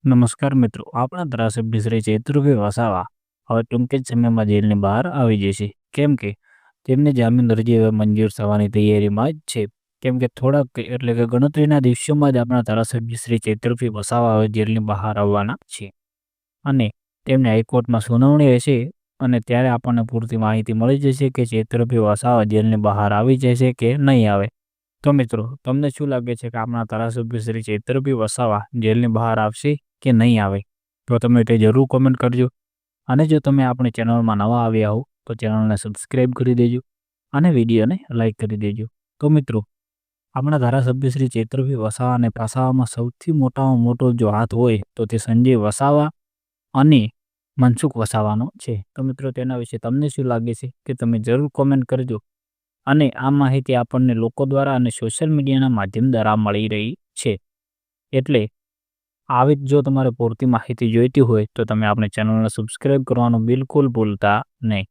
નમસ્કાર મિત્રો, આપણા ધારાસભ્ય શ્રી ચૈતુરભાઈ વસાવા હવે ટૂંક જ સમયમાં જેલની બહાર આવી જશે. કેમ કે તેમની જામીન અરજી હવે મંજૂર થવાની તૈયારીમાં જ છે. કેમ કે થોડાક એટલે કે ગણતરીના દિવસોમાં જ આપણા ધારાસભ્ય શ્રી ચૈતુરભાઈ વસાવા હવે જેલની બહાર આવવાના છે અને તેમને હાઈકોર્ટમાં સુનાવણી હશે અને ત્યારે આપણને પૂરતી માહિતી મળી જશે કે ચૈતુરભાઈ વસાવા જેલની બહાર આવી જશે કે નહીં આવે. તો મિત્રો, તમને શું લાગે છે કે આપણા ધારાસભ્ય શ્રી ચૈતુરભાઈ વસાવા જેલની બહાર આવશે કે નહીં આવે? તો તમે તે જરૂર કોમેન્ટ કરજો. અને જો તમે આપણી ચેનલમાં નવા આવ્યા હો તો ચેનલને સબસ્ક્રાઈબ કરી દેજો અને વિડીયોને લાઈક કરી દેજો. તો મિત્રો, આપણા ધારાસભ્ય શ્રી ચૈતુરભાઈ વસાવાને ફસાવવામાં સૌથી મોટામાં મોટો જો હાથ હોય તો તે સંજય વસાવા અને મનસુખ વસાવાનો છે. તો મિત્રો, તેના વિશે તમને શું લાગે છે કે તમે જરૂર કોમેન્ટ કરજો. અને આ માહિતી આપણને લોકો દ્વારા અને સોશિયલ મીડિયાના માધ્યમ દ્વારા મળી રહી છે. એટલે આવી જ જો તમારે પૂરતી માહિતી જોઈતી હોય તો તમે આપણી ચેનલને સબસ્ક્રાઈબ કરવાનું બિલકુલ ભૂલતા નહીં.